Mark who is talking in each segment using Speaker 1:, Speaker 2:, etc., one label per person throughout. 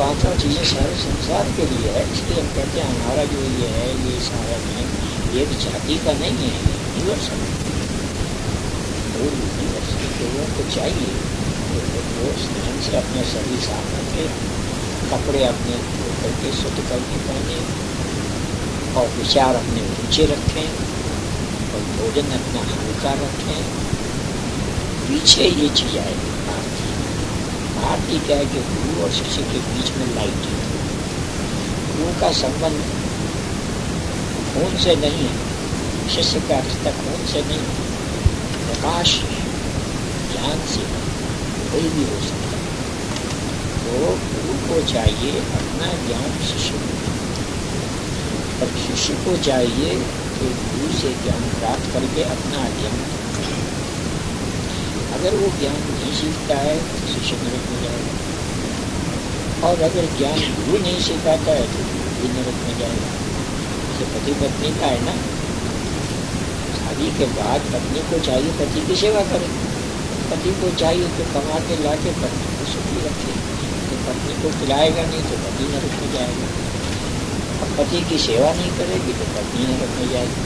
Speaker 1: पांचों चीज़ें सारे संसार के लिए है, इसलिए हम कहते हैं हमारा जो ये है ये सारा ज्ञान ये जाति का नहीं है, यूनिवर्सल लोगों को चाहिए वो स्नान से अपना शरीर साफ रखे, कपड़े अपने करके शुद्ध करके पहने और विचार अपने ऊंचे रखें और भोजन अपना हल्का रखें। पीछे ये चीज़ आएगी आरती क्या है कि गुरु और शिष्य के बीच में लाइट है। गुरु का संबंध खून से नहीं है, शिष्य का रिश्ता खून से नहीं, प्रकाश ज्ञान से कोई भी हो सकता है। तो गुरु को चाहिए अपना ज्ञान शिष्य को, और शिष्य को चाहिए कि गुरु से ज्ञान प्राप्त करके अपना ज्ञान, अगर वो ज्ञान नहीं सीखता है तो शिष्य नरक में जाएगा, और अगर ज्ञान गुरु नहीं सिखाता है तो भी नरक में जाएगा। जैसे पति पत्नी का है ना, शादी के बाद पत्नी को चाहिए पति की सेवा करे, पति को चाहिए तो कमा के ला के पत्नी को सुखी रखे, तो पत्नी को खिलाएगा नहीं तो पति नरक में जाएगा, और पति की सेवा नहीं करेगी तो पत्नी नरक में जाएगी।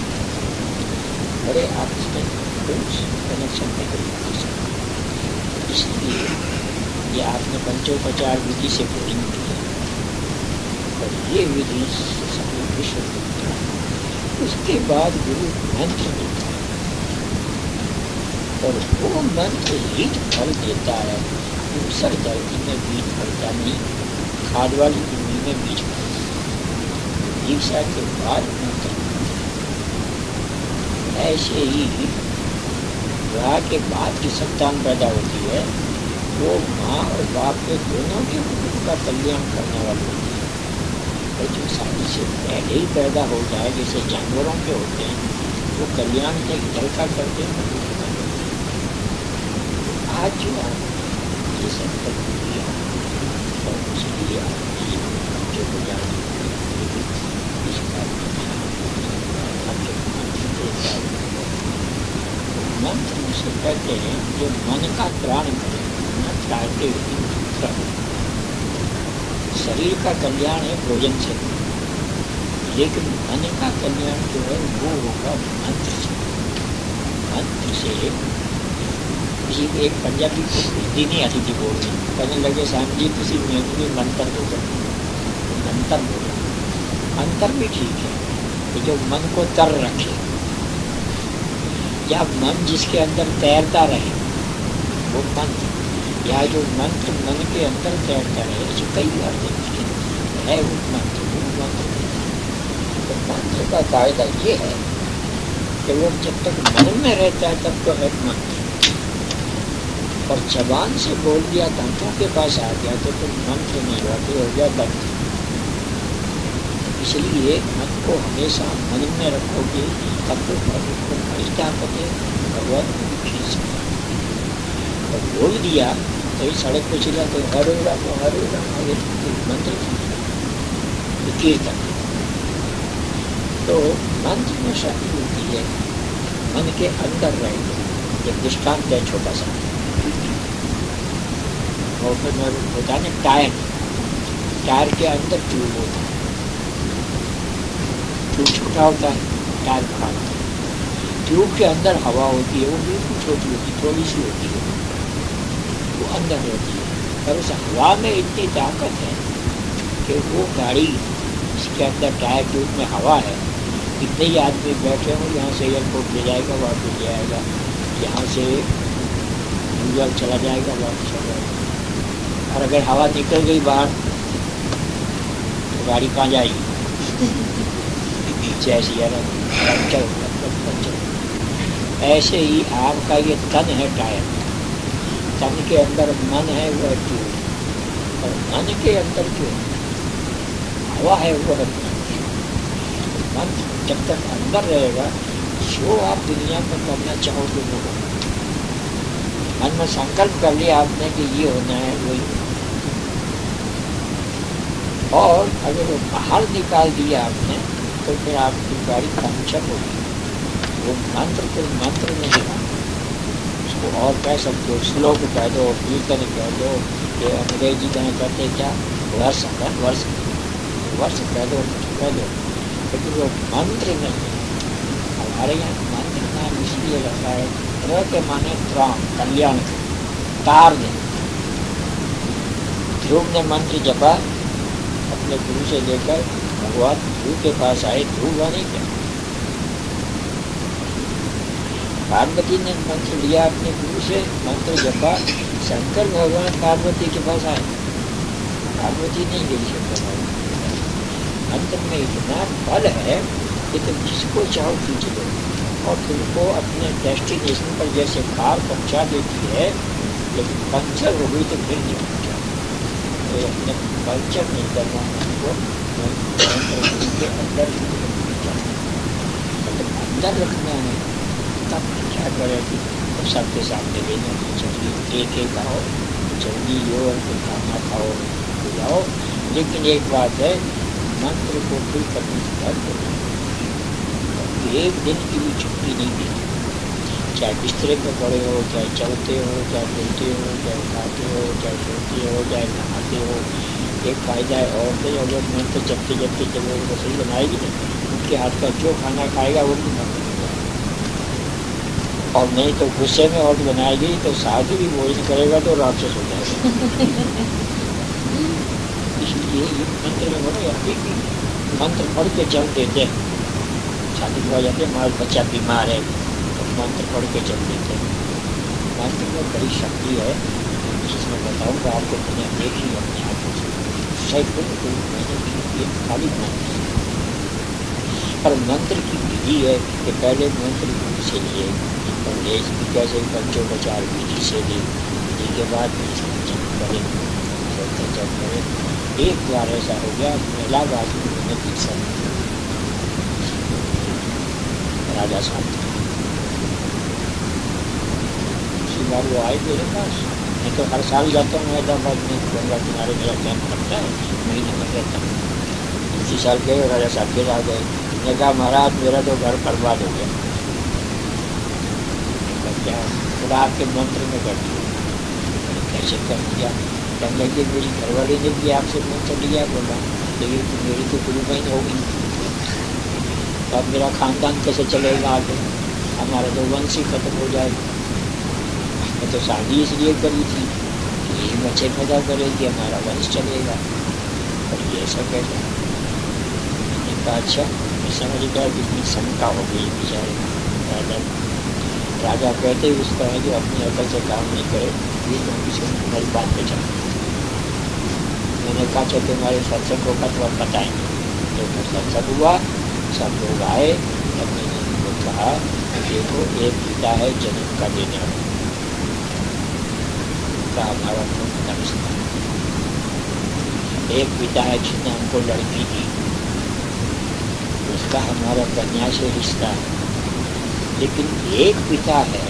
Speaker 1: बड़े आपस में कनेक्शन में करी, इसलिए ये आपने पंचोपचार विधि से बोलिंग किया, और ये विधि सारे विश्व देता है। उसके बाद गुरु मंत्र देता है, और वो मंत्र ही फल देता है। दूसर धरती में बीज फलता नहीं, खाद वाली भूमि में बीज फलता। दीक्षा के बाद मंत्र, ऐसे ही विवाह के बाद की संतान पैदा होती है, वो माँ और बाप के दोनों के कुटुंब का कल्याण करने वाली होती है। और जो शादी से पहले ही पैदा हो जाए, जैसे जानवरों के होते हैं, वो कल्याण के इधर का करते हैं। आज जो ये संकल्प किया और उसके जो मंत्र उसे कहते हैं जो मन का त्राण करे, न त्राणते शरीर का कल्याण है भोजन से, लेकिन मन का कल्याण जो है वो होगा मंत्र से। मंत्र से किसी को एक पंजाबी को हिंदी नहीं आती थी बोलनी, कहने लगे साहब जी किसी में मंत्र दो, मंत्र बोलो। अंतर भी ठीक है कि जो मन को तर रखे, या मन जिसके अंदर तैरता रहे वो मंत्र, या जो मंत्र मन के अंदर तैरता रहे, ऐसे कई बार देखिए है वो मंत्र। तो मंत्र का कायदा ये है कि वो जब तक मन में रहता है तब तो है मंत्र, और जबान से बोल दिया, दांतों के पास आ गया तो तुम मंत्र नहीं हुआ, तो हो गया बंद। इसलिए मन को हमेशा मन में रखोगे तब तो बड़ी ताकत है, भगवान खींच सकता। और बोल दिया तो सड़क पर चला तो हरे राम मंत्र कीर्तन। तो मंत्र में शक्ति होती है मन के अंदर रहेगी। एक दृष्टांत है छोटा सा, और फिर होता है ना टायर के अंदर ट्यूब होता है, ट्यूब छोटा होता है, टायर बड़ा होता है। ट्यूब के अंदर हवा होती है, वो बिल्कुल छोटी होती है, थोड़ी सी होती है, वो अंदर होती है। पर उस हवा में इतनी ताकत है कि वो गाड़ी इसके अंदर टायर ट्यूब में हवा है, कितने ही आदमी बैठे हों, यहाँ से एयरपोर्ट ले जाएगा, वापस ले आएगा, यहाँ से न्यूयॉर्क चला जाएगा, वापस चला जाएगा। और अगर हवा निकल गई बाहर तो गाड़ी कहाँ जाएगी? जैसी ऐसे ही आपका ये तन है टायर, तन के अंदर मन है वो है ट्यूब, और मन के अंदर जो हवा है वो है मन। जब तक अंदर रहेगा, जो आप दुनिया में करना चाहोगे वो होगा। मन में संकल्प कर लिया आपने कि ये होना है वही, और अगर वो बाहर निकाल दिया आपने तो फिर आपकी गाड़ी पंक्चर होगी। वो मंत्र फिर मंत्र नहीं है, उसको और कह सकते हो, श्लोक कह दो, कीर्तन कह दो, ये अंग्रेजी में कहते क्या वर्ष वर्ष वर्ष कह दो लेकिन वो मंत्र नहीं। हमारे यहाँ मंत्र नाम इसलिए रखा है, र के माने त्राण, कल्याण, तार दे। ध्रुव ने मंत्र जपा, अपने गुरु से लेकर भगवान ध्रुव के पास आए। ध्रुव नहीं क्या, पार्वती ने मंत्र लिया अपने गुरु से, मंत्र जपा, शंकर भगवान पार्वती के पास आए। पार्वती नहीं गई शंकर भगवान। मंत्र में इतना बल है कि तुम जिसको चाहो खींच लो और तुमको अपने डेस्टिनेशन पर जैसे कार पहुंचा देती है, लेकिन पंचर हो गई तो फिर नहीं पहुंचा। तो अपने पंचर नहीं करना हमको के अंदर मतलब अंदर रखना है। तब क्या करेगी, तो सबके सामने लेना चाहिए, एक एक आओ, जल्दी लो और खाना खाओ जाओ। लेकिन एक बात है, मंत्र को फिर करने से डर होगा। एक दिन की भी छुट्टी नहीं देती, चाहे बिस्तरे में पड़े हो, चाहे चलते हो, चाहे बोलते हो, चाहे खाते हो, चाहे सोते हो, चाहे नहाते हो। एक फायदा है, औरतें अगर मंत्र जपते जपते जब वो रसोई बनाएगी ना, उनके हाथ का जो खाना खाएगा वो भी मंत्र खाएगा। और नहीं तो गुस्से में औरत बनाएगी तो शादी भी भोजन करेगा तो राक्षस हो जाएगा। इसलिए मंत्र में बोलो यार, मंत्र पढ़ के चल देते हैं। शादी हो जाते हैं, हमारा बच्चा बीमार है तो मंत्र पढ़ के चल देते हैं। मंत्र में बड़ी शक्ति है, जिसमें बताऊँगा आपको, मैंने देखी अपने आँखों से, सैकड़ों मैंने की खाली मंत्र। पर मंत्र की विधि है कि पहले मंत्र विधि से लिए और लेज भी कैसे पंचोपचार विधि से ली, विधि के बाद करें जब करें। एक बार ऐसा हो गया, इलाहाबाद में मैंने दीक्षा राजा साहब, उसी बार वो आए मेरे पास। मैं तो हर साल जाता हूँ हैदराबाद में, गंगा किनारे मेरा कैंप लगता है, महीने में रहता हूँ। इसी साल गए, राजा साहब फिर आ गए। मैं कहा महाराज मेरा तो घर बर्बाद हो गया। क्या खुदा आपके मंत्र में कर दिया। कैसे कर दिया? कहने लगे मेरी घरवाली ने भी आपसे मंत्र लिया। बोला लेकिन मेरी तो गुरु बहन हो गई, तो अब मेरा खानदान कैसे चलेगा आगे, हमारा तो वंश ही खत्म हो जाएगा। मैं तो शादी इसलिए करी थी कि ये बच्चे पैदा करेगी, हमारा वंश चलेगा, और ये ऐसा कैसा। मैंने कहा अच्छा, मैं समझ गया कितनी शंका हो गई बेचारे। राजा कहते ही उसका है जो अपनी अकल से काम नहीं करे, ये तो किसी मेरी बात पे चल। मैंने कहा चल तुम्हारे सत्संग को कतवा बताएंगे। तो सत्संग हुआ, सब लोग आए, तब मैंने उनको कहा देखो एक पिता है जन्म का देने वाला, हमारा रिश्ता। एक पिता है जिसने हमको लड़की दी, उसका हमारा कन्या से रिश्ता है। लेकिन एक पिता है,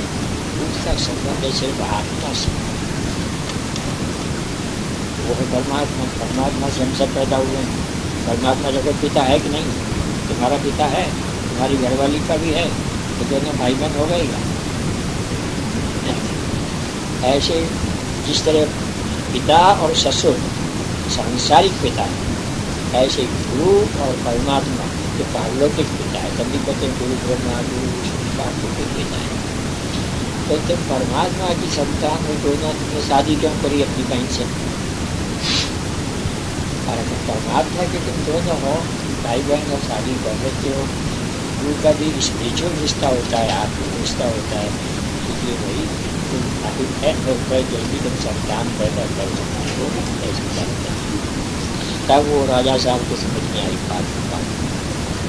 Speaker 1: उसका संबंध है सिर्फ आत्मा से, वो है परमात्मा। परमात्मा से हम सब पैदा हुए हैं। परमात्मा जगत पिता है कि नहीं? तुम्हारा पिता है, तुम्हारी घरवाली का भी है, तो दोनों भाई बहन हो गएगा। ऐसे जिस तरह पिता और ससुर सांसारिक पिता है, ऐसे गुरु और परमात्मा जो पारलौकिक पिता है। तभी कहते गुरु ब्रह्मा गुरु विष्णु पारलौकिक पिता है। तो तुम परमात्मा की संतान हो, दोनों तुमने शादी क्यों करी अपनी बहन से? और परमात्मा के तुम दोनों हो, भाई बहन और शादी कर लेते हो। गुरु का भी स्पिरिचुअल रिश्ता होता है, आत्मिक रिश्ता होता है। इसलिए भाई तुम जल्दी तुम संतान पैदा कर सकते हो, ऐसी बात है। तब वो राजा साहब को समझ में आई बात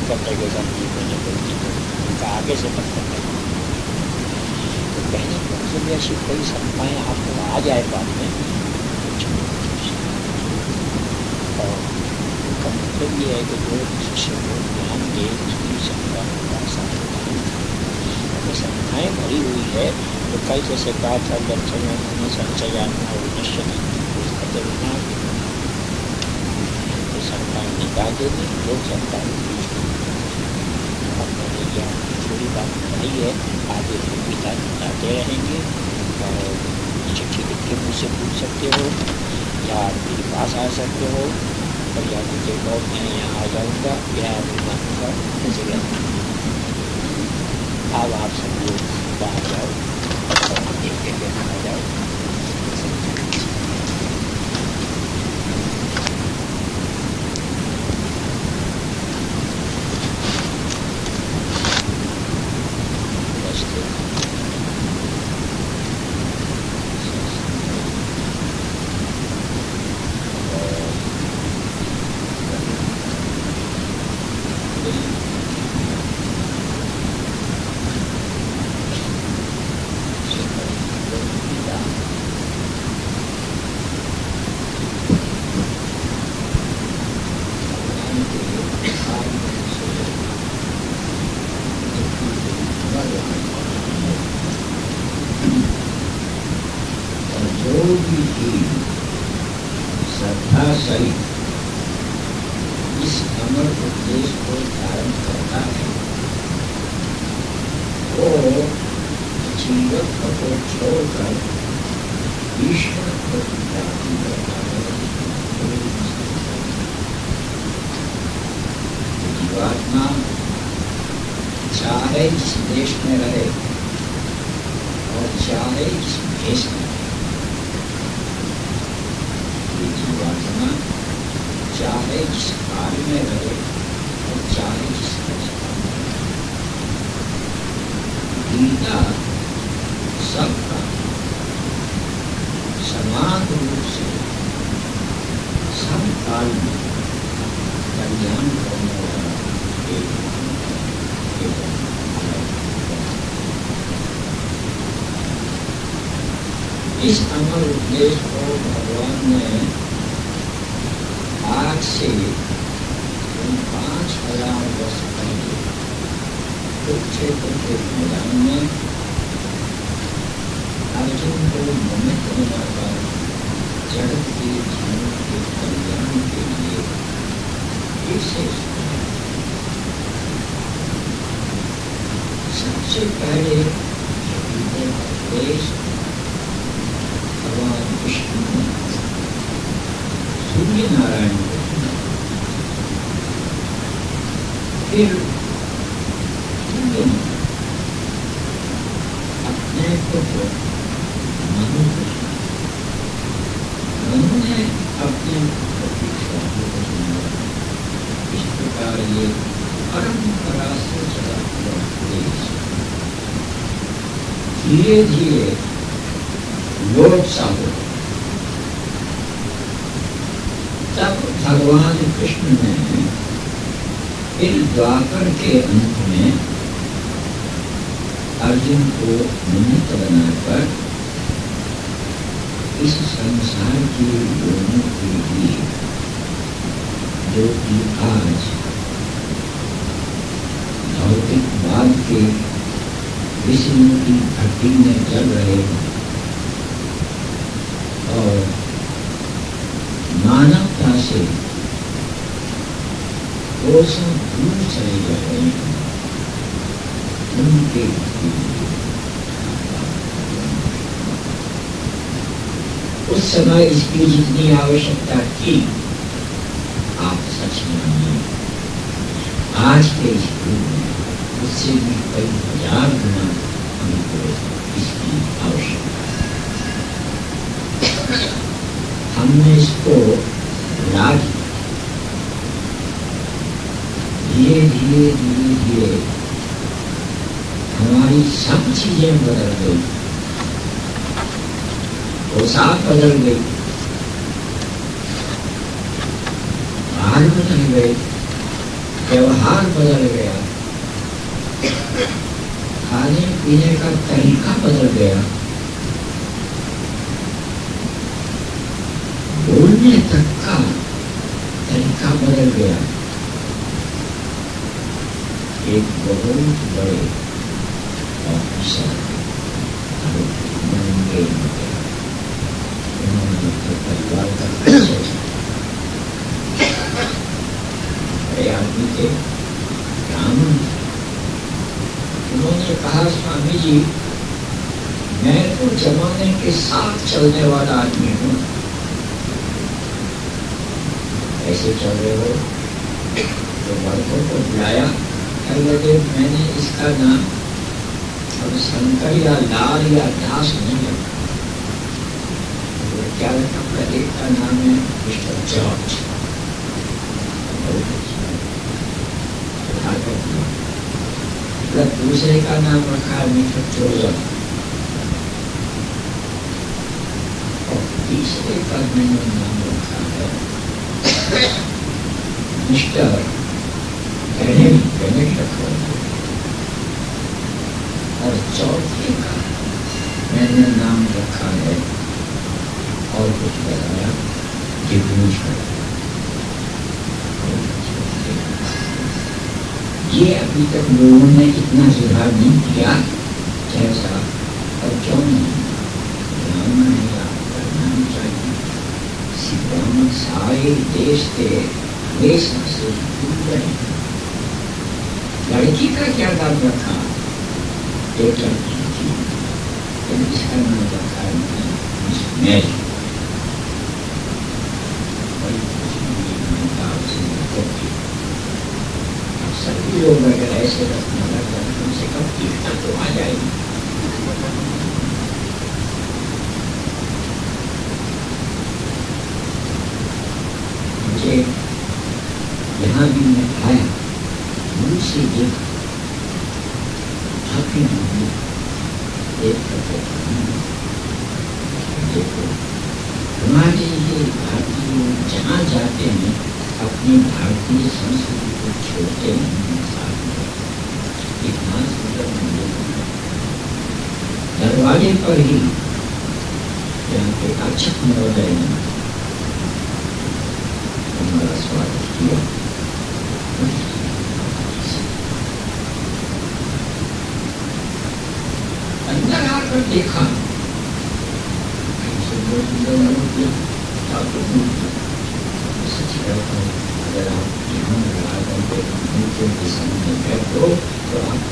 Speaker 1: करने के समझी मैंने गलती को उनका आगे से मत करने। तो कहने मतलब ऐसी कोई संस्थाएँ आपको आ जाए बात में, और उनका मतलब ये है कि जो शिष्य को ज्ञान दे उसकी संस्था होगा। संस्थाएँ भरी हुई है तो कई जैसे कहा था दर्शन में संचयात्मा और निश्चय संस्थाएँ निकाल देंगे, लोग संस्थाएँ थोड़ी बात बताई है। आगे पिता बताते रहेंगे और चिट्ठी लिख के मुझसे पूछ सकते हो। या आप मेरे पास आ सकते हो, और या मुझे बहुत मैं यहाँ आ जाऊँगा, या मैं मानूँगा मुझे अब आप सब लोग बाहर जाओ और एक जगह आ जाओ।
Speaker 2: श्रद्धा सहित इस अमर उपदेश को धारण करता है, वो जीवत्व को छोड़कर ईश्वर को प्राप्ति करता है। जीवात्मा चाहे जिस देश में रहे और चाहे जिस देश में, जीवात्मा चाहे जिस काल में रहे और चाहे जिस अवस्था में, गीता सबका समान रूप से सब काल में कल्याण करने वाला एक इस अमर उपदेश को भगवान ने आज से 5000 वर्ष पहले कुरुक्षेत्र के मैदान में अर्जुन को मोहित बनाकर जगत के जीवन के कल्याण के लिए विशेष सबसे पहले उपदेश भगवान कृष्ण ने सूर्य नारायण को, फिर सूर्य ने अपने पुत्र मनु को, मनु ने अपने पुत्र को सुना। इस प्रकार ये परंपरा से चला हुआ उपदेश धीरे धीरे लोक सा हो। तब भगवान कृष्ण ने फिर द्वापर के अंत में अर्जुन को निमित्त बनाकर इस संसार की लोगों के लिए, जो कि आज भौतिकवाद के विषयों की भट्टी में चल रहे हैं और मानवता से वो सब दूर चले जा रहे हैं, उनके उस समय इसकी जितनी आवश्यकता थी, आप सच मानिए आज के इस युग में उससे भी कई हजार गुना हमको इसकी आवश्यकता है। हमने इसको भुला दिया। धीरे धीरे धीरे धीरे हमारी सब चीजें बदल गई, पोशाक बदल गई, बाल बदल गए, व्यवहार बदल गया, खाने पीने का तरीका बदल गया, बोलने तक का तरीका बदल गया। एक बहुत बड़े ऑफिसर महंगे उन्होंने अपने परिवार का बड़े आदमी थे, ब्राह्मण। उन्होंने कहा, स्वामी जी मैं तो जमाने के साथ चलने वाला आदमी हूँ, कैसे चल रहे हो? तो लड़कों को बुलाया, कहते मैंने इसका नाम अब शंकर या लाल या दास नहीं रखा, क्या रखा? पहले का नाम है मिस्टर जॉर्ज, दूसरे का नाम रखा है मिस्टर जोसेफ, और तीसरे का मैंने नाम रखा है मिस्टर बेनेट रखा, और चौथे का मैंने नाम रखा है और कुछ बताया ये अभी तक लोगों ने इतना सुधार नहीं किया जैसा, और क्यों नहीं करना नहीं चाहिए। ब्राह्मण सारे देश के हमेशा से दूर रहे। लड़की का क्या नाम रखा? एक लड़की थी, इसका नाम रखा मैरी। सभी लोग अगर ऐसे रखना लगा कम से कम एकता तो आ जाएगी। मुझे यहाँ भी मैं आया, मुझ से देखा काफी देखो हमारे ये भारतीय जहाँ जाते हैं अपनी भारतीय संस्कृति को छोड़ते नहीं, साथ में इतना सुंदर मंदिर दरवाजे पर ही यहाँ पे अच्छे महोदय ने हमारा स्वागत किया। अंदर आकर देखा अगर आप यहाँ के सामने बैठो तो आप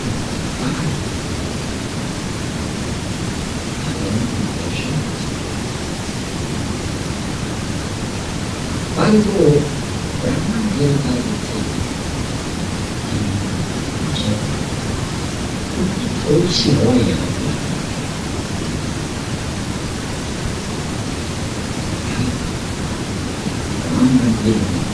Speaker 2: पर वो ब्रह्मण देवता थोड़ी सी हवा यहाँ मंदिर में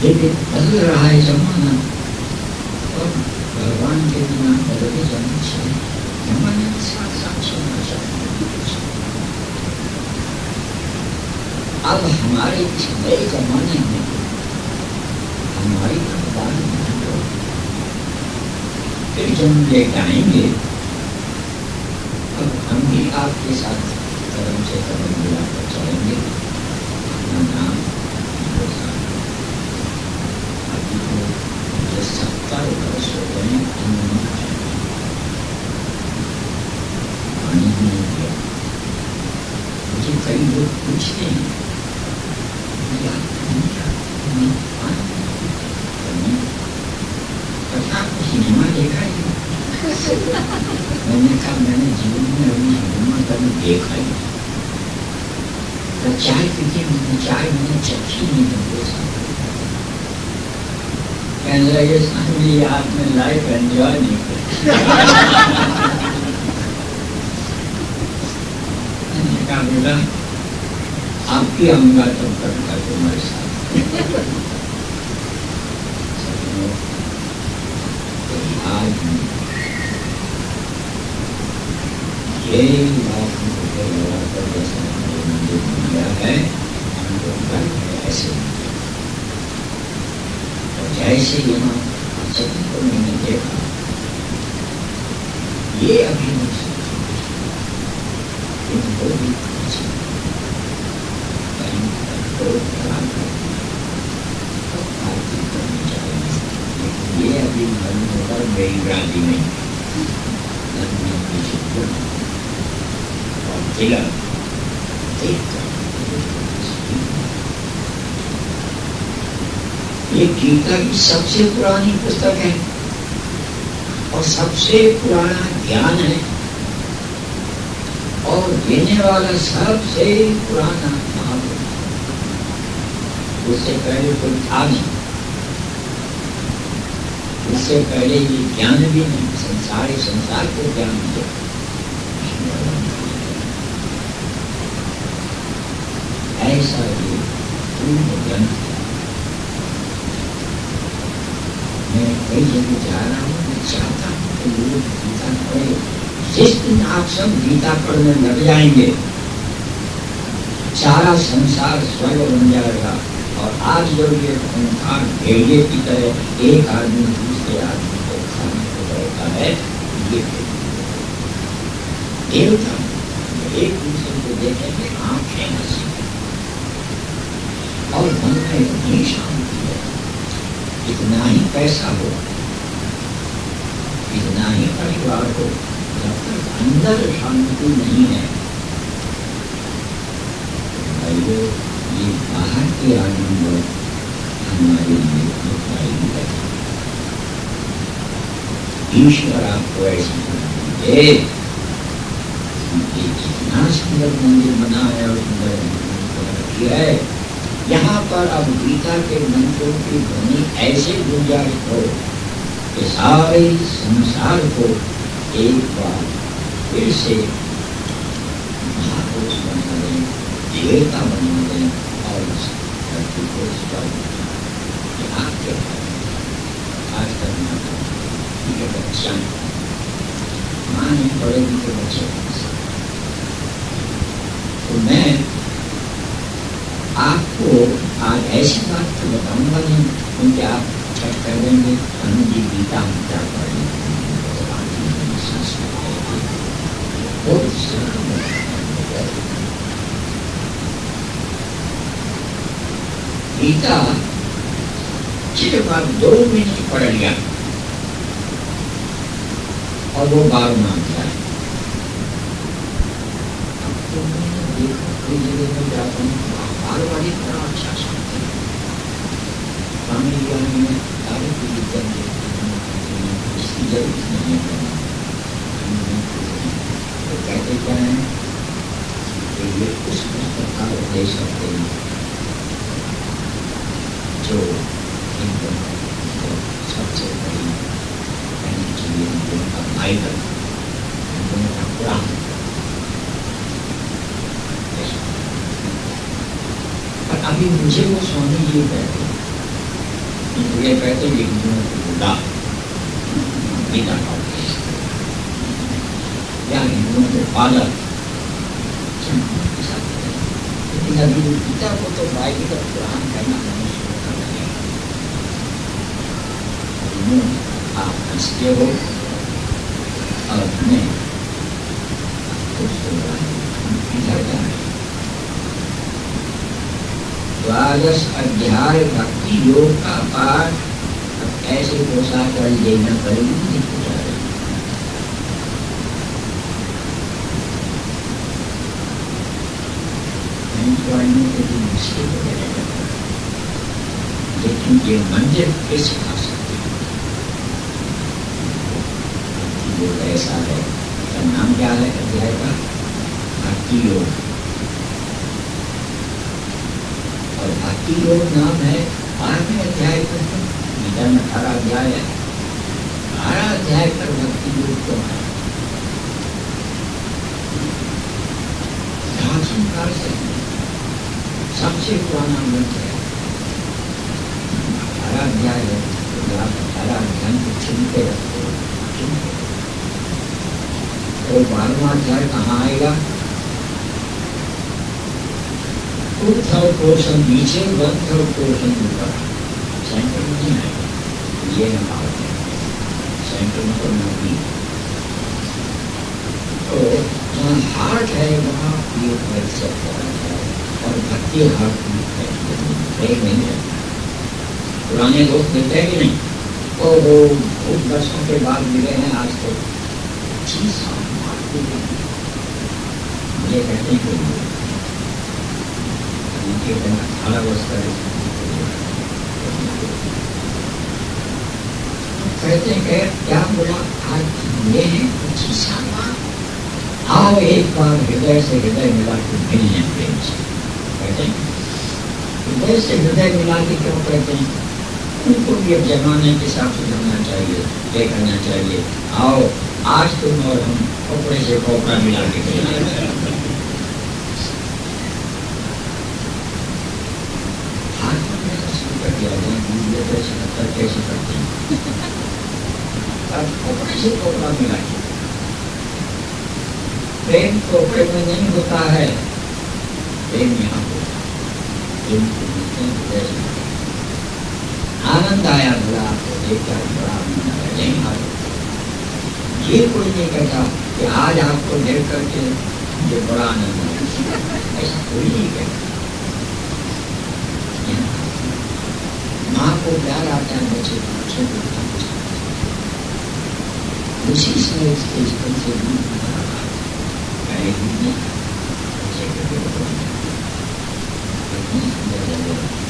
Speaker 2: लेकिन बदल रहा है जमाना, और भगवान के बिना बदले जाना चाहिए। जमाने के साथ साथ चलना चाहिए। अब हमारे इस नए जमाने में हमारी भगवान फिर जन्म लेकर आएंगे, अब हम भी आपके साथ कदम से कदम मिलाकर चलेंगे। अपना नाम जो 70 वर्ष हो गए पानी भी नहीं दिया। मुझे कई लोग पूछते हैं सिनेमा देखा ही? मैंने कहा मैंने जीवन में अभी सिनेमा कभी देखा ही। तो चाय पीते मैंने चाय मैंने चखी नहीं। कहने लगे स्वामी जी आपने लाइफ एंजॉय नहीं की। कहा बेटा आपकी आऊंगा तब करता तुम्हारे साथ। आज ये लाखों रुपये लगाकर जैसा मंदिर बन गया है हमको घर है ऐसे। और जैसे यहाँ सभी को मैंने देखा ये अभी इनको भी ये अभी मन होकर बेईरानी नहीं और जिला ये गीता की सबसे पुरानी पुस्तक है और सबसे पुराना ज्ञान है और देने वाला सबसे पुराना महापुरुष। उससे पहले कोई था नहीं, उससे पहले ये ज्ञान भी नहीं, संसार को ज्ञान दिया। ऐसा ये पूर्ण ग्रंथ है। मैं कई जगह जा रहा हूँ, मैं चाहता हूँ कि लोग गीता पढ़े। जिस दिन आप सब गीता पढ़ने लग जाएंगे सारा संसार स्वर्ग बन जाएगा। और आज जब ये संसार भेड़िए की तरह एक आदमी दूसरे आदमी को खाने को रहता है, ये देवता एक दूसरे को देखेंगे आंखें हंसी और मन में इतनी शांति है। इतना ही पैसा हो, इतना ही परिवार हो, जब तक अंदर शांति नहीं है भाइयों ये बाहर के आनंद हमारे लिए दुखदायी है। ईश्वर आपको ऐसी दे जितना सुंदर मंदिर बना है और सुंदर किया है, यहाँ पर अब गीता के मंत्रों की ध्वनि ऐसे गुंजारिश हो कि सारे संसार को एक बार फिर से महापुरुष बना दें, देवता बना दें और उस धरती को आपके आज करना ये बच्चा माँ नहीं पड़ेगी तो बच्चे। तो मैं आपको आज ऐसी बात तो बताऊंगा नहीं क्योंकि आप छठ कर देंगे हम जी गीता हम क्या पढ़ेंगे गीता सिर्फ आप 2 मिनट पढ़ लिया और वो 12 मान जाए। अब तो मैंने देखा कई जगह में जाता हूँ बार वाली बड़ा अच्छा सुनते हैं स्वामी जी में सारे की इसकी जरूरत नहीं है। तो कहते क्या है कि ये उस पुस्तक का उपदेश करते हैं जो इनको सबसे बड़ी कहनी चाहिए उनका बाइबल, उनका कुरान। पर अभी मुझे वो स्वामी जी कहते हैं, ये कहते हैं हिंदुओं को बुला गीता का उपदेश या हिंदुओं के पालक। लेकिन अभी गीता को तो बाइबल और कुरान कहना मनुष्य आप हंसते हो और हमें इधर जाए। 12 अध्याय भक्ति योग का पाठ अब ऐसे पोषा कर देना पड़ेगी नहीं पूछा रहे। के लिए मुश्किल हो जाएगा लेकिन ये मंदिर कैसे खा सकते हैं? योग ऐसा है, इसका नाम क्या है अध्याय का? भक्ति योग। और भक्ति योग नाम है 12वें अध्याय का गीता में 18 अध्याय है, 18 अध्याय पर भक्ति योग को है प्राचीन काल से सबसे पुराना ग्रंथ है। 18 अध्याय है, तो आप 18 अध्याय को चुनते रखते हो, तो 12वां अध्याय कहाँ आएगा? 2/3 पोर्शन नीचे, 1/3 पोर्शन ऊपर, सेंटर में नहीं आएगा। ये है भाव, सेंटर में तो नहीं। तो जहाँ हार्ट है वहाँ योग एक्सेप्ट होना है, और भक्ति हार्ट नहीं है। पुराने लोग मिलते हैं कि नहीं? वो बहुत वर्षों के बाद मिले हैं, आज तो 25 साल मुझे कहते हैं कि 18 वर्ष का कहते हैं क्या बोला, आज मिले हैं 25 साल बाद, आओ एक बार हृदय से हृदय मिला के मिल जाए प्रेम से। कहते हैं हृदय से हृदय मिला के क्यों कहते हैं? उनको भी अब जमाने के हिसाब से करना चाहिए, ये करना चाहिए। आओ आज तुम और हम कपड़े से कपड़ा मिला के कैसे करते हैं? कपड़े से कपड़ा मिला के। प्रेम कपड़े में नहीं होता है, प्रेम यहाँ होता है। आनंद आया बड़ा, आपको देखकर बड़ा आनंद आया, नहीं आया। ये कोई नहीं कहता कि आज आपको देख करके मुझे बड़ा आनंद आया, ऐसा कोई नहीं कहता। माँ को प्यार आता है बच्चे को, बच्चे को उसी से इसके स्तर से दूर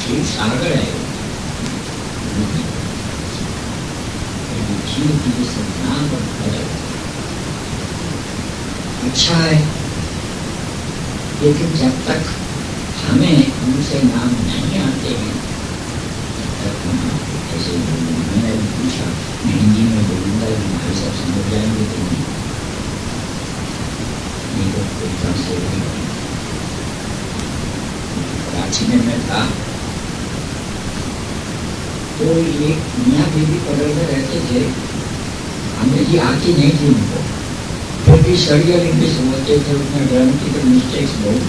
Speaker 2: एक सागर है, जीव की नाम अच्छा है, लेकिन जब तक हमें उनसे नाम नहीं आते हैं, ऐसे मैंने पूछा, मैं हिंदी में बोलूँगा भाई सब समझ जाएंगे तो नहीं तो कोई ट्रांसलेट नहीं होगा। कराची में मैं था तो एक मियाँ बीवी पकड़ में रहते थे, अंग्रेजी आती नहीं थी उनको, फिर भी सर्जिकल इंग्लिश बोलते थे, उसमें ग्रामेटिकल मिस्टेक्स बहुत।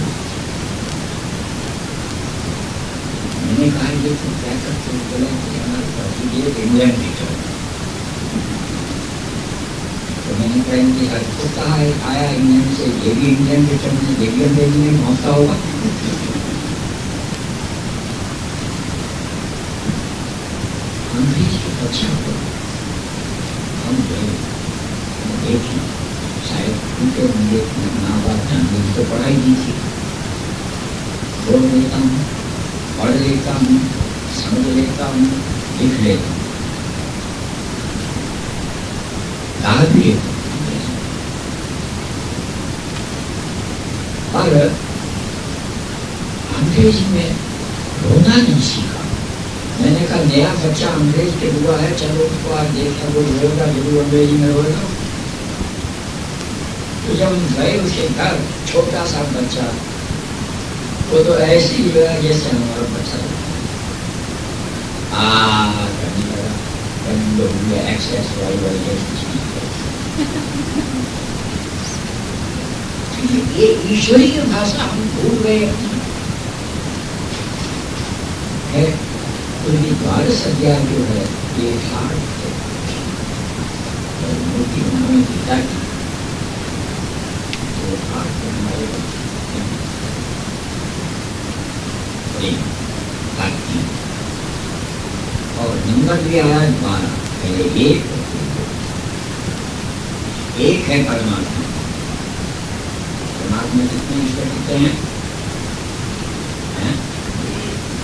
Speaker 2: मैंने कहा ये तुम क्या करते हो? बोला हमारे पास ये इंग्लैंड टीचर। तो मैंने कहा इनकी हरकत कहा है, आया इंग्लैंड से, ये भी इंग्लैंड टीचर में बेबियन बेबी में पहुँचता होगा। अंग्रेजी अच्छा हो, हम देखी शायद उनके होंगे, माँ बाप जानते तो पढ़ाई नहीं थी, बोल लेता हूँ, पढ़ लेता हूँ, समझ लेता हूँ, लिख लेता हूँ, गा भी लेता हूँ। पर अंग्रेजी में रोना नहीं सीखा। मैंने कहा नया बच्चा अंग्रेज के हुआ है, चलो उसको आज देखा, वो रोएगा जरूर, अंग्रेजी में रोएगा। तो जब हम गए उसके घर, छोटा सा बच्चा, वो तो ऐसे ही लगा जैसे हमारा बच्चा करने लगा, एक्सेस ये ईश्वरीय भाषा हम भूल गए है। तो ये 12 अध्याय जो है ये हार्ट है, मूर्ति बनाने पिता की, तो हार्ट हमारे भक्ति। और नंबर भी आया 12, पहले एक है परमात्मा। परमात्मा कितने ईश्वर कितने हैं?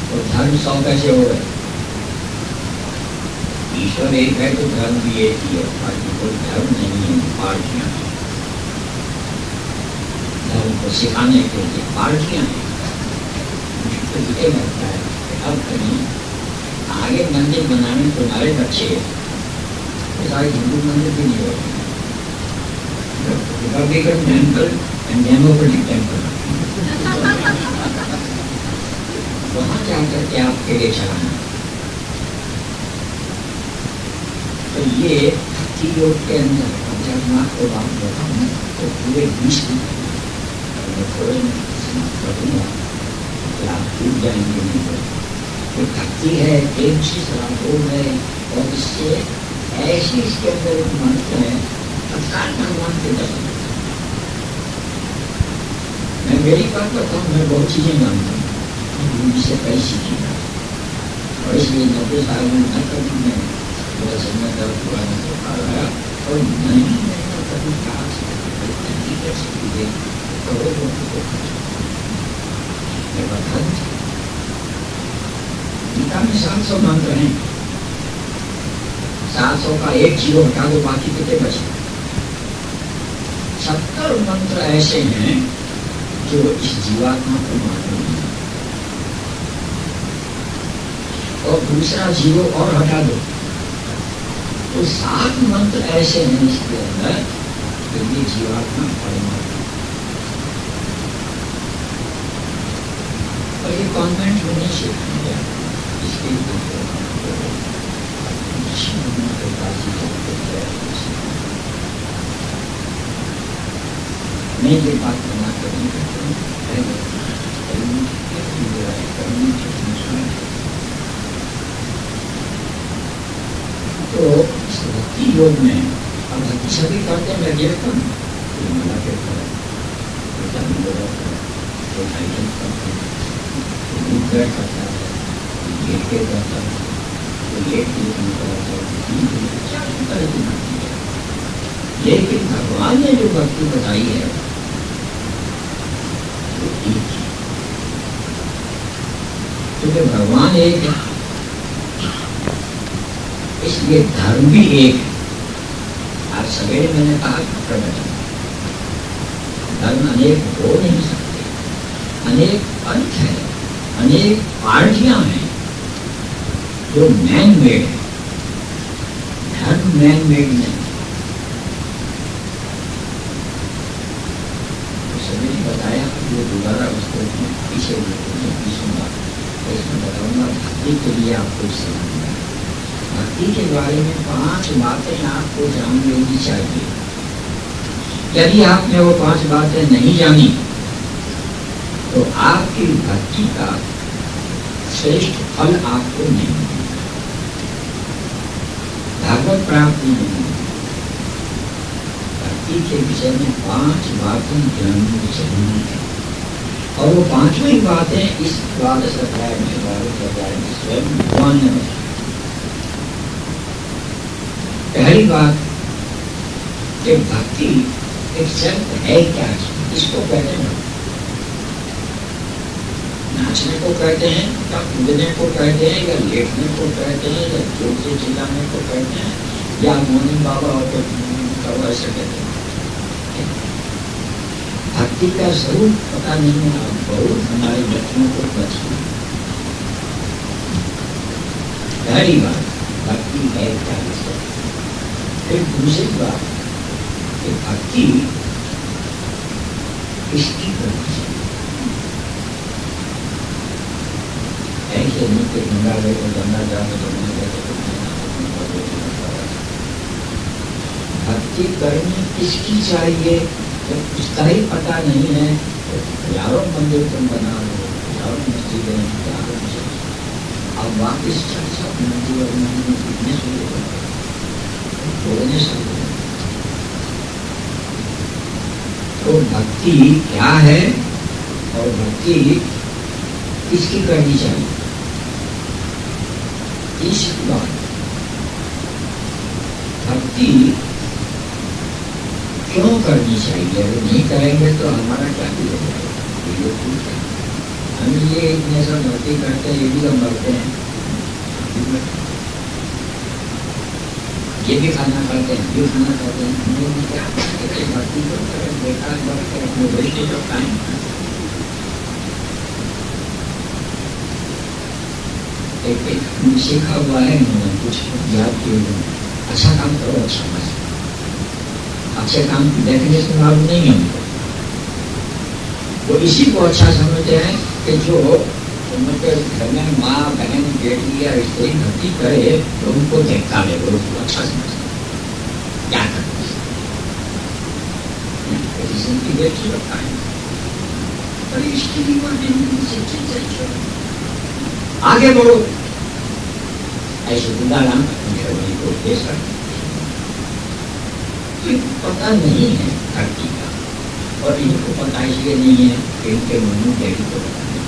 Speaker 2: तो धर्म 100 कैसे हो गए? ईश्वर एक है तो धर्म भी एक ही है, बाकी कोई धर्म नहीं है, पार्टियां हैं। धर्म को सिखाने के लिए पार्टियां हैं। तो ये लगता है अब कहीं आगे मंदिर बनाने तुम्हारे बच्चे सारे हिंदू मंदिर भी नहीं होते, Republican temple and democratic temple, वहां जाकर के आपके लिए चलाना। तो ये भक्ति योग के अंदर जब मैं आपको बात बताऊँ तो पूरे विश्व में थोड़े समाप्त करूँगा तो आप टूट जाएंगे नहीं। तो भक्ति है एक चीज राम है और इससे ऐसी इसके अंदर एक मंत्र है तत्काल भगवान के दर्शन। मैं मेरी बात बताऊँ, मैं बहुत चीजें जानता हूँ, जिससे कई सीखी और इसलिए 90 साल में न कभी मैं बहुत समय तक पुराना तो खा रहा और नहीं मैंने कभी कहा करोड़ों को मैं बता दूँ गीता में 700 मंत्र हैं, 700 का एक जीरो हटा दो बाकी कितने बचे? 70 मंत्र ऐसे हैं जो इस जीवात्मा को मालूम है और दूसरा जीरो और हटा दो तो 7 मंत्र ऐसे हैं इसके अंदर कि ये जीवात्मा परमात्मा। और ये कॉन्वेंट में नहीं सीखने गया, इसके लिए मैं ये बात बना कर नहीं करता हूँ। तो इस भक्ति योग में अब भक्ति सभी करते हैं, लगे तो मला के करता है, गेट के करता है, लेकिन भगवान ने जो भक्ति बताई है वो एक है, क्योंकि भगवान एक है इसलिए धर्म भी एक है। आज सवेरे मैंने कहा प्रवचन धर्म अनेक हो नहीं सकते, अनेक पंथ है, अनेक पार्टियां हैं जो मैन मेड है, धर्म मैन मेड नहीं। तो सभी ने बताया जो दोबारा उसको पीछे सुनूंगा, इसमें बताऊंगा भक्ति के लिए आपको समझना। भक्ति के बारे में 5 बातें आपको जान लेनी चाहिए। यदि आपने वो 5 बातें नहीं जानी तो आपकी भक्ति का श्रेष्ठ फल आपको नहीं मिलेगा, भगवत प्राप्ति नहीं मिलेगी। भक्ति के विषय में 5 बातें जाननी जरूरी है और वो 5वीं बातें इस 12 अध्याय में स्वयं भगवान ने बताई। पहली बात कि भक्ति एक शब्द है क्या, इसको कहते हैं नाचने को कहते हैं या कूदने को कहते हैं या लेटने को कहते हैं या जोर से चिल्लाने को कहते हैं या मोनी बाबा और ऐसे कहते हैं। भक्ति का स्वरूप पता नहीं है, बहुत हमारे बच्चों को बचना। पहली बात भक्ति है क्या, फिर दूसरी बात कि भक्ति किसकी करनी चाहिए। ऐसे नहीं कि गंगा गए तो गंगा जाओ तो गंगा गए तो भक्ति करनी किसकी चाहिए जब उसका ही पता नहीं है तो हजारों मंदिर तुम बना लो, हजारों मस्जिदें, अब वापिस चर्चा मंदिर और मंदिर में कितने शुरू तो भक्ति क्या है और भक्ति किसकी करनी चाहिए। तीसरी बात भक्ति क्यों करनी चाहिए, अगर नहीं करेंगे तो हमारा क्या बिगड़ जाएगा। हम ये इतने सब भक्ति करते हैं, ये भी सब मरते हैं, ये भी खाना खाते हैं, ये खाना खाते हैं, हम लोग क्या भक्ति को बेकार बढ़ के अपने बच्चे जो खाएं। एक सीखा हुआ है, कुछ याद किए हुए, अच्छा काम करो, अच्छा मत, अच्छे काम की डेफिनेशन मालूम नहीं है हमको। वो इसी को अच्छा समझते हैं कि जो उनके घर में माँ बहन बेटी या स्त्री भक्ति करे तो उनको देखता है, वो उसको अच्छा समझते क्या करते की बेटी रखा है, पर स्त्री आगे बढ़ो, ऐसे गुंडाराम को पेश करते। पता नहीं है धरती का, और इनको पता इसलिए नहीं है कि इनके मनु देवी को पता नहीं,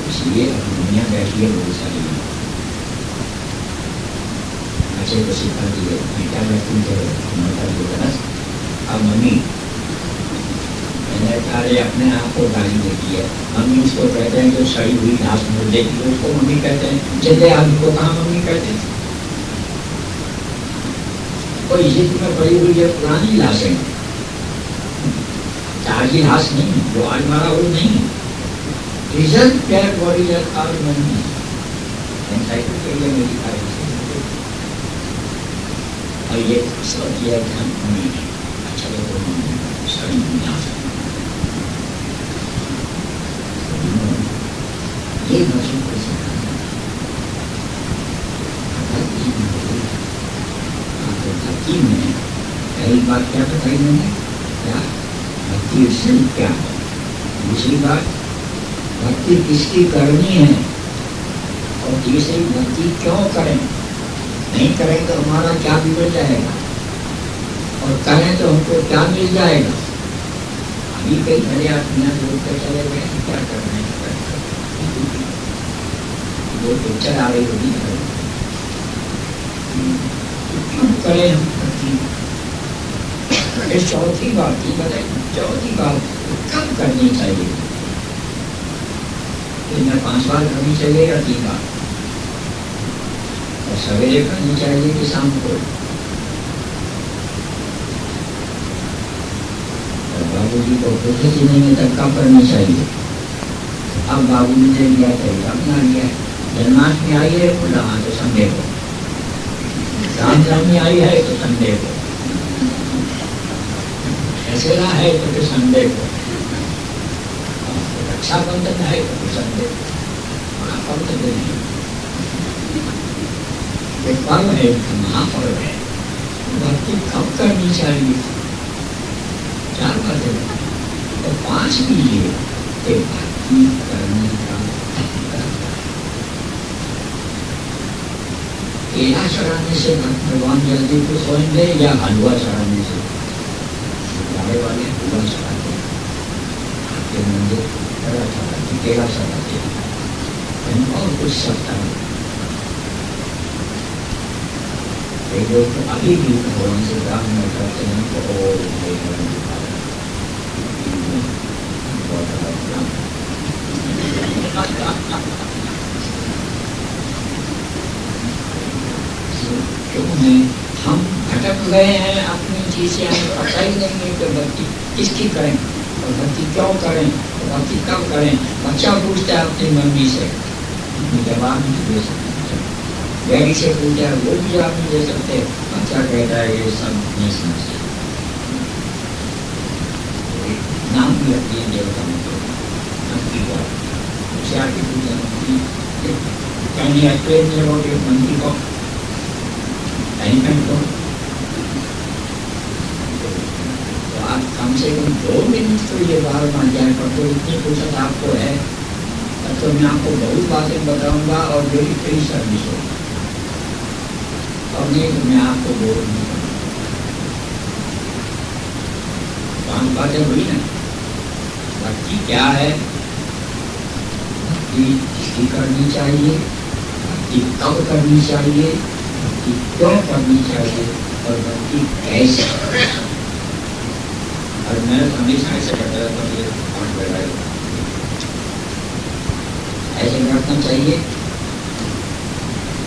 Speaker 2: इसलिए दुनिया बैठी है बहुत सारी अच्छे को सिखा दिए, क्या बैठती है अब मम्मी अरे अपने आप को गाली देती है, मम्मी उसको कहते हैं जो सड़ी हुई घास में देती है उसको मम्मी कहते हैं, जिंदे आदमी को कहाँ मम्मी कहते हैं। कोई जिद में पड़ी हुई है पुरानी लाशें, ताजी घास नहीं, जो आज मारा वो नहीं, रिजल्ट क्या बॉडी नहीं मेरी और ये सब किया ध्यान मम्मी ने अच्छा लोगों सड़ी दुनिया से ये बच्चों को सिखाना। भक्ति में पहली बात क्या बताई मैंने, क्या भक्ति सिर्फ क्या है, दूसरी बात भक्ति किसकी करनी है, और तीसरी भक्ति क्यों करें, नहीं करें तो हमारा क्या बिगड़ जाएगा, और करें तो हमको क्या मिल जाएगा। अभी कई बड़े आदमी बोलते चले गए क्या कर रहे हैं, वो पिक्चर आ रही होगी, क्यों करें हम भक्ति। चौथी बात ही बताई, चौथी बात कब करनी चाहिए, मैं 5 बार करनी चाहिए या 3 बार, और सवेरे करनी चाहिए कि शाम को। बाबूजी को कोशिश ही नहीं है तब कब करनी चाहिए। अब बाबूजी ने लिया चाहिए, अपना लिया, जन्माष्टमी आई है बोला हाँ तो संडे को, रामनवमी आई है तो संडे को, दशहरा है तो फिर संडे को, रक्षाबंधन है तो फिर संडे को, महापर्व नहीं, एक पर्व है, महापर्व है। भक्ति कब करनी चाहिए, 4 बातें, और 5वीं ये भक्ति करने का केला चढ़ाने से भगवान जल्दी खुश होंगे या हलवा चढ़ाने से, गाड़े वाले हलवा चढ़ाते आपके मंदिर चढ़ाते, केला चढ़ाते और कुछ सकता है। लोग तो अभी भी भगवान से प्रार्थना करते हैं तो हम भटक गए हैं अपनी चीजें, हमें पता ही नहीं है कि भक्ति किसकी करें और भक्ति क्यों करें और भक्ति कब करें। बच्चा पूछता है अपनी मम्मी से, जवाब नहीं दे सकते, डैडी से पूछता है वो भी जवाब नहीं दे सकते, बच्चा कहता है ये सब नहीं समझते। नाम भी रखती है देवता की पूजा कहीं एक्सप्लेन करोगे मंत्री को कहीं को, तो आप कम से कम 2 मिनट तो ये बार मान जाए पर तो इतनी फुर्सत आपको है तो मैं आपको बहुत बातें बताऊंगा और मेरी फ्री सर्विस हो, और नहीं तो मैं आपको बोल नहीं करूँगा। 5 बातें हुई ना, भक्ति क्या है, भक्ति किसकी करनी चाहिए, भक्ति कब करनी चाहिए, भक्ति क्यों करनी चाहिए, और भक्ति कैसे। और मैं हमेशा ऐसे करता रहता हूँ, ऐसे करना चाहिए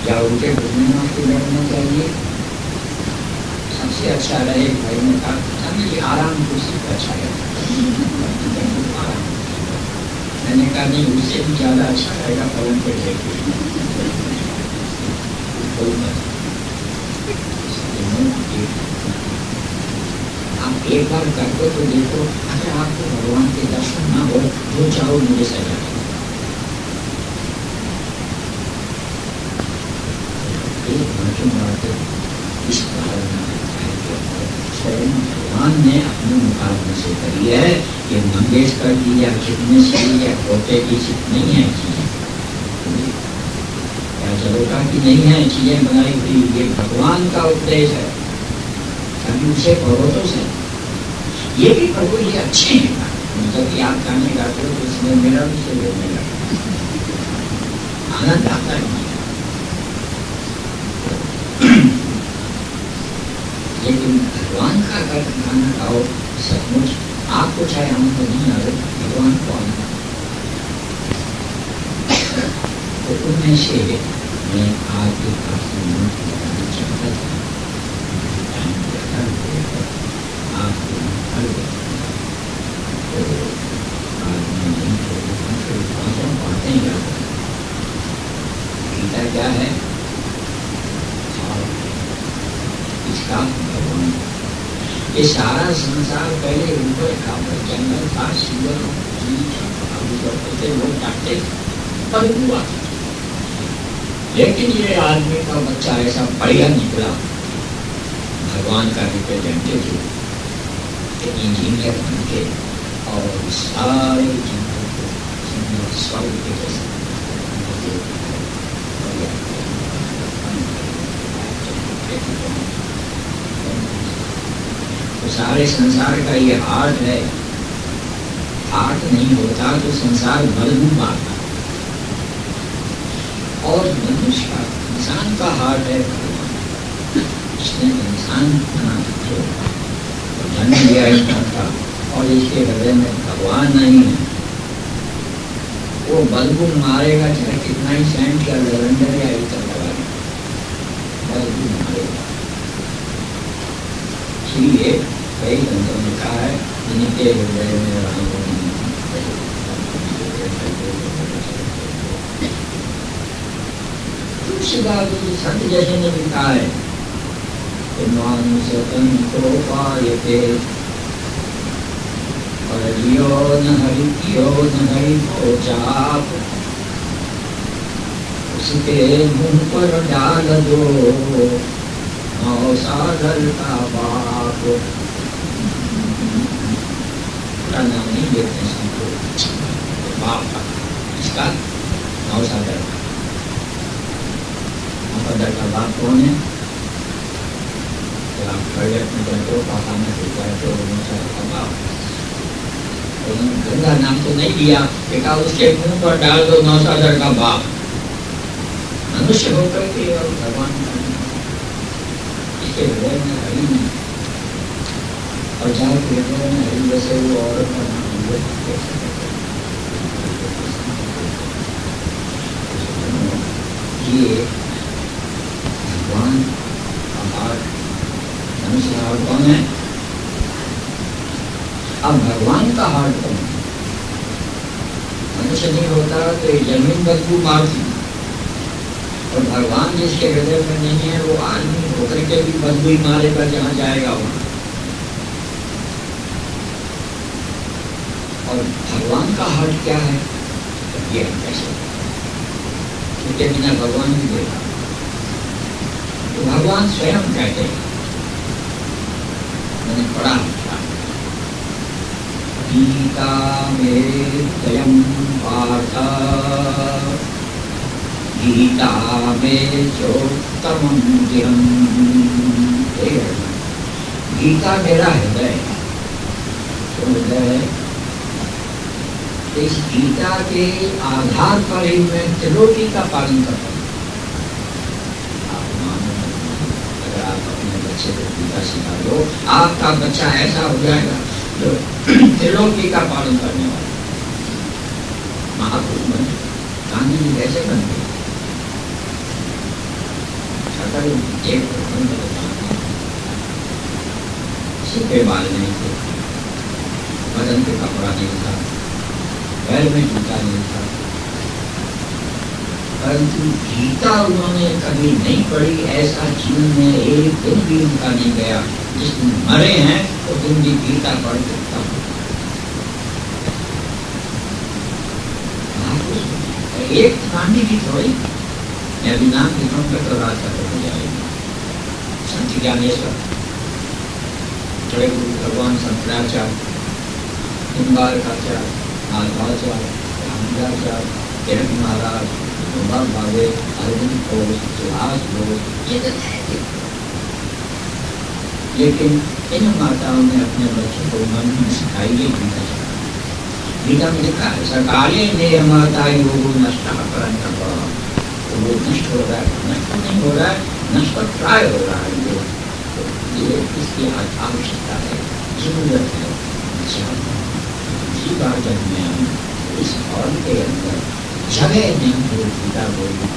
Speaker 2: या उनके घूमने से करना चाहिए। सबसे अच्छा रहे भाई ने कहा आराम कुर्सी पर अच्छा है, मैंने कहा नहीं, उससे भी ज्यादा अच्छा रहेगा पवन पे लेके। आप एक बार करके तो देखो, अगर आपको भगवान के दर्शन ना हो, जो चाहो मुझे सजा दो। इस कारण स्वयं भगवान ने अपने मुकाबले से करी है कि मंगेशकर की या कितने श्री या खोटे की चित नहीं है चीजें, या जलोटा की नहीं है चीजें बनाई हुई, ये भगवान का उपदेश है। अभी उसे भगवतों से ये भी प्रभु ये अच्छे हैं, मतलब कि आप गाने गाते हो तो इसमें मेरा भी से बोलने लगा, आनंद आता है। लेकिन भगवान का अगर गाना गाओ सचमुच, आपको चाहे आनंद नहीं आ रहे, भगवान को आनंद। तो उनमें से मैं आज एक काफी नोट बताना चाहता था, आपको तो आज मैं नहीं पढ़ते हैं याद। गीता क्या है? इसका भगवान, ये सारा संसार पहले ऊपर था, जंगल था, शिवर होते लोग काटते पर हुआ। लेकिन ये आदमी का बच्चा ऐसा बढ़िया निकला, भगवान का रिप्रेजेंटेटिव, इंजीनियर बन के, और सारे जंगल को स्वर्ग के जैसे तो सारे संसार का ये हार्ट है। हार्ट नहीं होता तो संसार बदबू मारता। और मनुष्य का, इंसान का हार्ट है भगवान। इसने इंसान बना जो जन्म लिया इंसान का, और इसके हृदय में भगवान नहीं है, वो बदबू मारेगा, चाहे कितना ही सेंट या लेवेंडर या इतर लगा दे, बदबू मारेगा। इसलिए कई ग्रंथों में कहा है, जिनके हृदय में राम संत जैसे ने भी कहा है, स्वतंत्रो पायते हरियो न हरि को चाप, उसके मुंह पर डाल दो सागर का बाप। नाम नहीं देखते सबको, बाप का इसका नौसागर का बाप कौन है? आप टॉयलेट में जाते हो, पाखाना से जाते हो, नौसागर का बाप। गंगा नाम तो नहीं दिया, देखा उसके मुंह पर डाल दो नौसागर का बाप। मनुष्य होकर के और भगवान इसके हृदय में हरि नहीं, और जहाँ के हृदय में हरि वैसे वो औरत का नाम ये भगवान आहार मनुष्य हार्ट कौन है? अब भगवान का हार्ट कौन है? मनुष्य नहीं होता तो ये जमीन बदबू मारती, और भगवान जिसके हृदय में नहीं है वो आदमी होकर के भी बदबू ही मारेगा जहाँ जाएगा वहाँ। और भगवान का हार्ट क्या है ये हम कैसे, क्योंकि बिना भगवान भी देखा तो भगवान स्वयं कहते हैं, मैंने पढ़ा गीता में स्वयं पार्थ गीता में चोत्तमं दिहं। गीता मेरा हृदय, तो हृदय इस गीता के आधार पर ही मैं त्रिलोकी का पालन करता हूँ। अगर आप अपने बच्चे को गीता सिखा दो, आपका बच्चा ऐसा हो जाएगा जो त्रिलोकी का पालन करने वाला महापुरुष बने। गांधी जी कैसे बन गए? एक सीधे बाल नहीं थे, बदन पे कपड़ा नहीं था, पैर में जूता नहीं था, परंतु गीता उन्होंने कभी नहीं पढ़ी। ऐसा जीवन में एक दिन भी उनका नहीं गया जिस दिन मरे हैं तो दिन भी गीता पढ़ सकता हूँ। एक खाने की थोड़ी मैं अभी नाम दिखाऊंगा तो रात खत्म हो जाएगी। संत ज्ञानेश्वर, जय गुरु भगवान शंकराचार्य, निम्बारकाचार्य, माधवाचार्य, रामदाचार्य, तिलक महाराज, गोपाल भावे, अरविंद घोष, सुभाष घोष, ये तो थे। लेकिन इन माताओं ने अपने बच्चों को मन में सिखाई है गीता। गीता में लिखा है सरकारें ने माता योग नष्ट करण का, तो वो नष्ट हो रहा है, नष्ट नहीं हो रहा है, नष्ट प्राय हो रहा है। ये इसकी आवश्यकता है, जरूरत है। इसी बार जब मैं इस हॉल के अंदर जगह नहीं तो गीता बोली